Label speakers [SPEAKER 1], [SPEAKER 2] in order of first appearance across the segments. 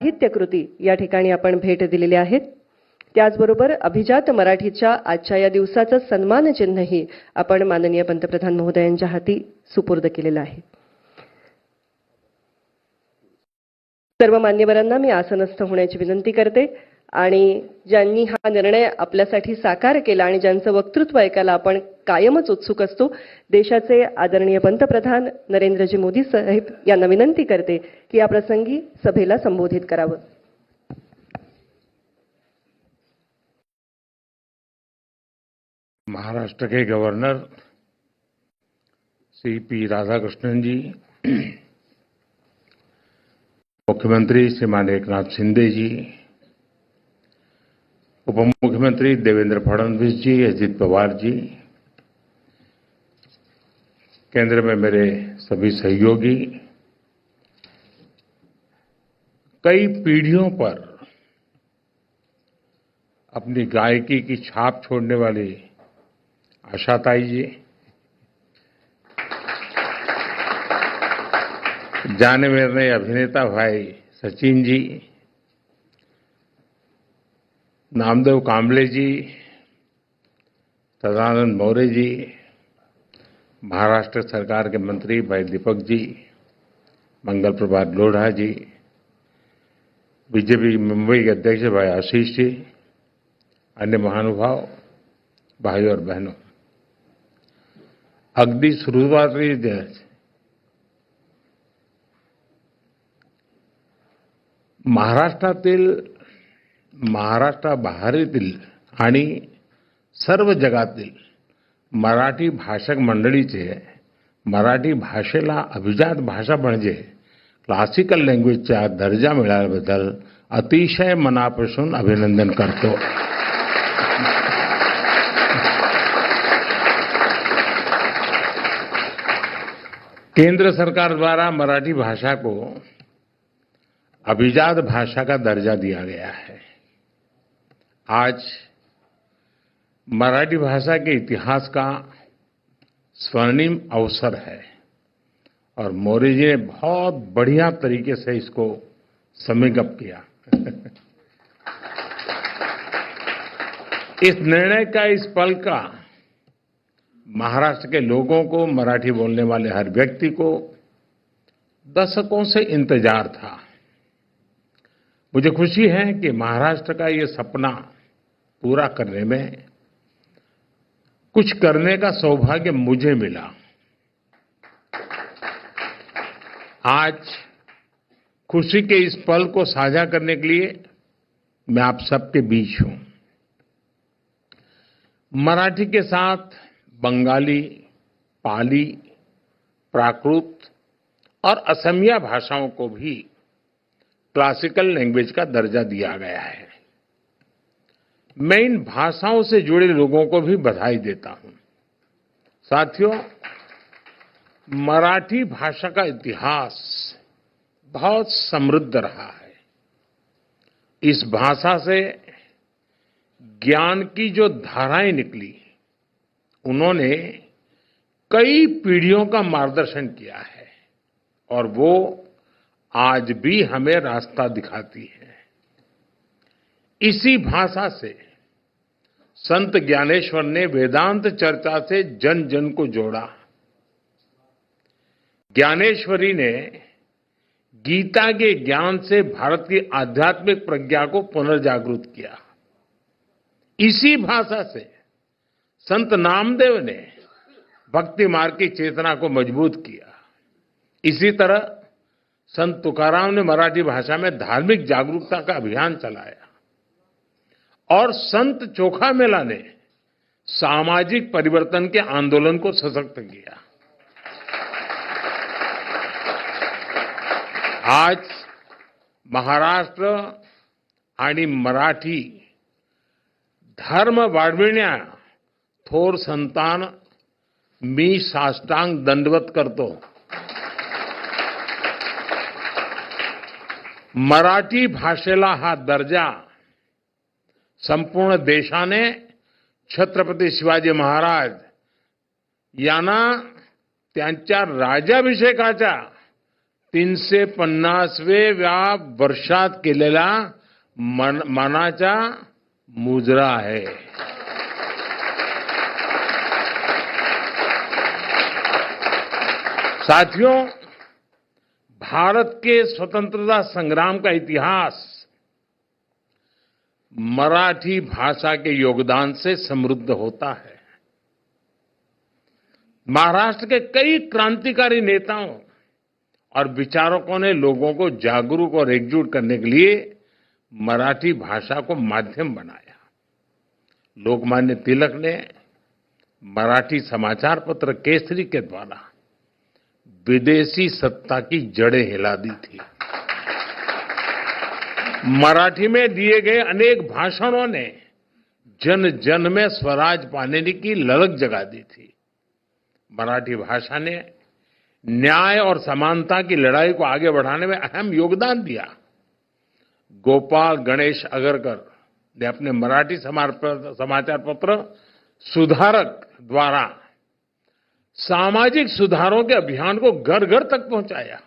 [SPEAKER 1] साहित्यकृती या ठिकाणी आपण भेट दिलेली आहेत. त्याचबरोबर अभिजात मराठीच्या आजच्या या दिवसाचं सन्मान चिन्हही आपण माननीय पंतप्रधान महोदयांच्या हाती सुपूर्द केलेलं आहे. सर्व मान्यवरांना मी आसनस्थ होण्याची विनंती करते आणि ज्यांनी हा निर्णय आपल्यासाठी साकार केला आणि ज्यांचं वक्तृत्व ऐकायला आपण कायमच उत्सुक असतो, देशाचे आदरणीय पंतप्रधान नरेंद्रजी मोदी साहेब यांना विनंती करते की या प्रसंगी सभेला संबोधित करावं.
[SPEAKER 2] महाराष्ट्र के गवर्नर श्री पी राधाकृष्णन जी, मुख्यमंत्री श्रीमान एकनाथ शिंदे जी, उप मुख्यमंत्री देवेंद्र फडणवीस जी, अजित पवार जी, केंद्र में मेरे सभी सहयोगी, कई पीढ़ियों पर अपनी गायकी की छाप छोड़ने वाली आशाताई जी, जाने माने अभिनेता भाई सचिन जी, नामदेव कांबले जी, सदानंद मौर्य जी, महाराष्ट्र सरकार के मंत्री भाई दीपक जी, मंगल प्रभात लोढ़ा जी, बीजेपी मुंबई के अध्यक्ष भाई आशीष जी, अन्य महानुभाव भाई और बहनों, अगदी सुरुवातीला महाराष्ट्राबाहेरील आणि सर्व जगातील मराठी भाषक मंडळीचे मराठी भाषेला अभिजात भाषा म्हणजे क्लासिकल लँग्वेजचा दर्जा मिळाल्याबद्दल अतिशय मनापासून अभिनंदन करतो. केंद्र सरकार द्वारा मराठी भाषा को अभिजात भाषा का दर्जा दिया गया है. आज मराठी भाषा के इतिहास का स्वर्णिम अवसर है और मौर्य जी ने बहुत बढ़िया तरीके से इसको समेकअप किया. इस निर्णय का, इस पल का महाराष्ट्र के लोगों को, मराठी बोलने वाले हर व्यक्ति को दशकों से इंतजार था. मुझे खुशी है कि महाराष्ट्र का ये सपना पूरा करने में कुछ करने का सौभाग्य मुझे मिला. आज खुशी के इस पल को साझा करने के लिए मैं आप सबके बीच हूं. मराठी के साथ बंगाली, पाली, प्राकृत और असमिया भाषाओं को भी क्लासिकल लैंग्वेज का दर्जा दिया गया है. मैं इन भाषाओं से जुड़े लोगों को भी बधाई देता हूं. साथियों, मराठी भाषा का इतिहास बहुत समृद्ध रहा है. इस भाषा से ज्ञान की जो धाराएं निकली, उन्होंने कई पीढ़ियों का मार्गदर्शन किया है और वो आज भी हमें रास्ता दिखाती है. इसी भाषा से संत ज्ञानेश्वर ने वेदांत चर्चा से जन जन को जोड़ा. ज्ञानेश्वरी ने गीता के ज्ञान से भारत की आध्यात्मिक प्रज्ञा को पुनर्जागृत किया. इसी भाषा से संत नामदेव ने भक्ति मार्ग की चेतना को मजबूत किया. इसी तरह संत तुकाराम ने मराठी भाषा में धार्मिक जागरूकता का अभियान चलाया और संत चोखा मेला ने सामाजिक परिवर्तन के आंदोलन को सशक्त किया. आज महाराष्ट्र आणि मराठी धर्म वाढविण्या थोर संतान मी साष्टांग दंडवत करतो. मराठी भाषेला हा दर्जा संपूर्ण देशाने छत्रपती शिवाजी महाराज यांना त्यांच्या राज्याभिषेकाच्या 350व्या वर्षात केलेला मानाचा मुजरा आहे. साथियों, भारत के स्वतंत्रता संग्राम का इतिहास मराठी भाषा के योगदान से समृद्ध होता है. महाराष्ट्र के कई क्रांतिकारी नेताओं और विचारकों ने लोगों को जागरूक और एकजुट करने के लिए मराठी भाषा को माध्यम बनाया. लोकमान्य तिलक ने मराठी समाचार पत्र केसरी के द्वारा विदेशी सत्ता की जड़ें हिला दी थी. मराठी में दिए गए अनेक भाषणों ने जन जन में स्वराज पाने की ललक जगा दी थी. मराठी भाषा ने न्याय और समानता की लड़ाई को आगे बढ़ाने में अहम योगदान दिया. गोपाल गणेश अगरकर ने अपने मराठी समाचार पत्र सुधारक द्वारा सामाजिक सुधारों के अभियान को घर घर तक पहुंचाया.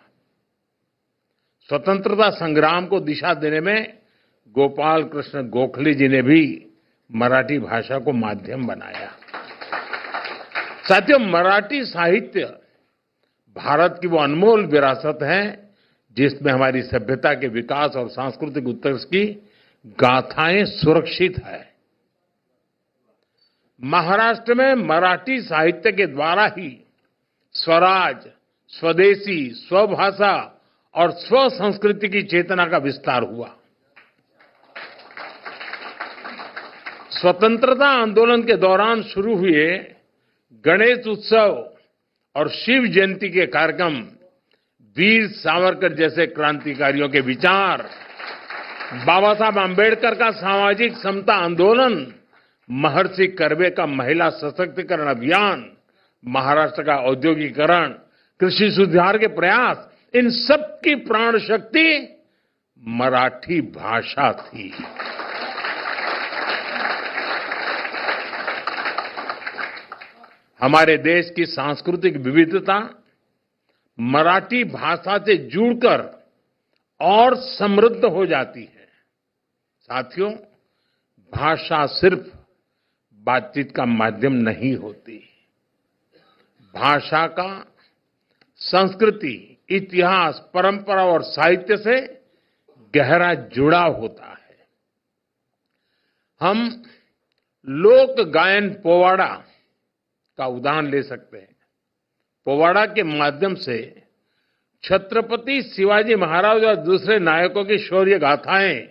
[SPEAKER 2] स्वतंत्रता संग्राम को दिशा देने में गोपाल कृष्ण गोखले जी ने भी मराठी भाषा को माध्यम बनाया. साथियों, मराठी साहित्य भारत की वो अनमोल विरासत है जिसमें हमारी सभ्यता के विकास और सांस्कृतिक उत्कर्ष की गाथाएं सुरक्षित है. महाराष्ट्र में मराठी साहित्य के द्वारा ही स्वराज, स्वदेशी, स्वभाषा और स्व संस्कृति की चेतना का विस्तार हुआ. स्वतंत्रता आंदोलन के दौरान शुरू हुए गणेश उत्सव और शिव जयंती के कार्यक्रम वीर सावरकर जैसे क्रांतिकारियों के विचार, बाबा साहब आंबेडकर का सामाजिक समता आंदोलन, महर्षि कर्वे का महिला सशक्तिकरण अभियान, महाराष्ट्र का औद्योगिकरण, कृषि सुधार के प्रयास, इन सब की प्राण शक्ति मराठी भाषा थी. हमारे देश की सांस्कृतिक विविधता मराठी भाषा से जुड़कर और समृद्ध हो जाती है. साथियों, भाषा सिर्फ बातचीत का माध्यम नहीं होती. भाषा का संस्कृति, इतिहास, परंपरा और साहित्य से गहरा जुड़ाव होता है. हम लोक गायन पोवाड़ा का उदाहरण ले सकते हैं. पोवाड़ा के माध्यम से छत्रपति शिवाजी महाराज और दूसरे नायकों की शौर्य गाथाएं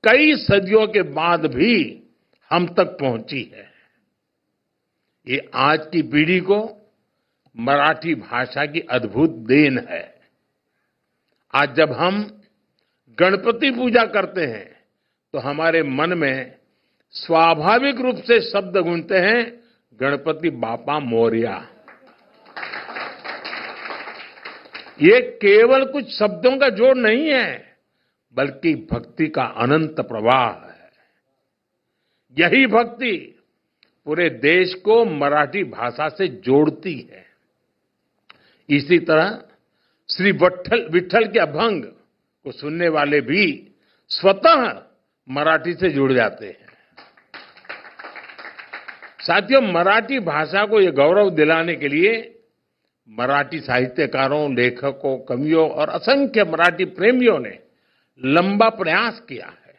[SPEAKER 2] कई सदियों के बाद भी हम तक पहुंची है. ये आज की पीढ़ी को मराठी भाषा की अद्भुत देन है. आज जब हम गणपति पूजा करते हैं तो हमारे मन में स्वाभाविक रूप से शब्द गूंजते हैं, गणपति बापा मोरया. ये केवल कुछ शब्दों का जोड़ नहीं है, बल्कि भक्ति का अनंत प्रवाह है. यही भक्ति पूरे देश को मराठी भाषा से जोड़ती है. इसी तरह श्री विठ्ठल के अभंग को सुनने वाले भी स्वतः मराठी से जुड़ जाते हैं. साथियों, मराठी भाषा को यह गौरव दिलाने के लिए मराठी साहित्यकारों, लेखकों, कवियों और असंख्य मराठी प्रेमियों ने लंबा प्रयास किया है.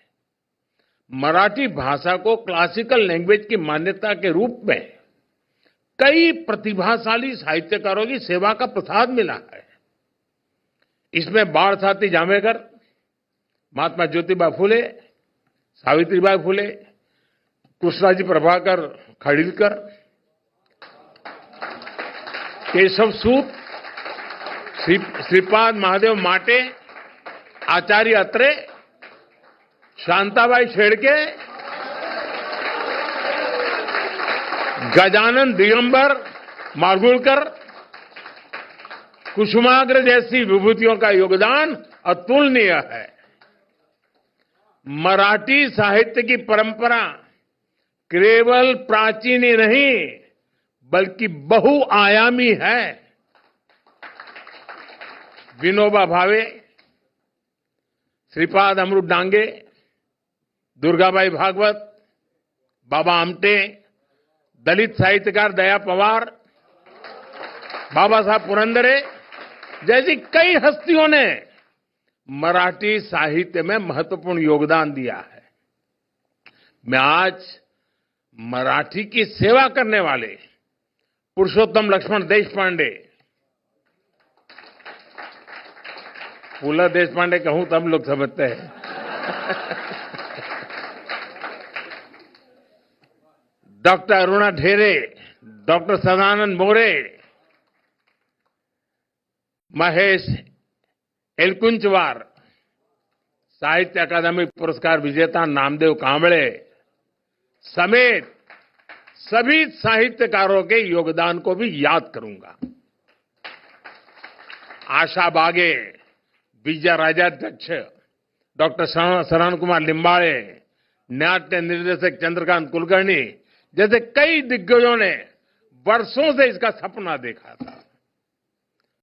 [SPEAKER 2] मराठी भाषा को क्लासिकल लैंग्वेज की मान्यता के रूप में कई प्रतिभाशाली साहित्यकारों की सेवा का प्रसाद मिला है. इसमें बाळ साथी जांभेकर, महात्मा ज्योतिबा फुले, सावित्रीबाई फुले, कृष्णाजी प्रभाकर खाडिलकर, केशव सूत, श्रीपाद महादेव माटे, आचार्य अत्रे, शांताबाई शेडके, गजानन दिगंबर माडगूळकर, कुसुमाग्र जैसी विभूतियों का योगदान अतुलनीय है. मराठी साहित्य की परंपरा केवल प्राचीन ही नहीं बल्कि बहुआयामी है. विनोबा भावे, श्रीपाद अमृत डांगे, दुर्गाबाई भागवत, बाबा आमटे, दलित साहित्यकार दया पवार, बाबा साहब पुरंदरे जैसी कई हस्तियों ने मराठी साहित्य में महत्वपूर्ण योगदान दिया है। मैं आज मराठी की सेवा करने वाले पुरुषोत्तम लक्ष्मण देशपांडे, पुला देशपांडे कहूं तब लोग समझते हैं, डॉक्टर अरुणा ढेरे, डॉक्टर सदानंद मोरे, महेश एलकुंचवार, साहित्य अकादमी पुरस्कार विजेता नामदेव कांबळे समेत सभी साहित्यकारों के योगदान को भी याद करूंगा। आशा बागे, विजय राजाध्यक्ष, डॉक्टर शरण कुमार लिंबाळे, नाट्य निर्देशक चंद्रकांत कुलकर्णी जैसे कई दिग्गजों ने वर्षों से इसका सपना देखा था।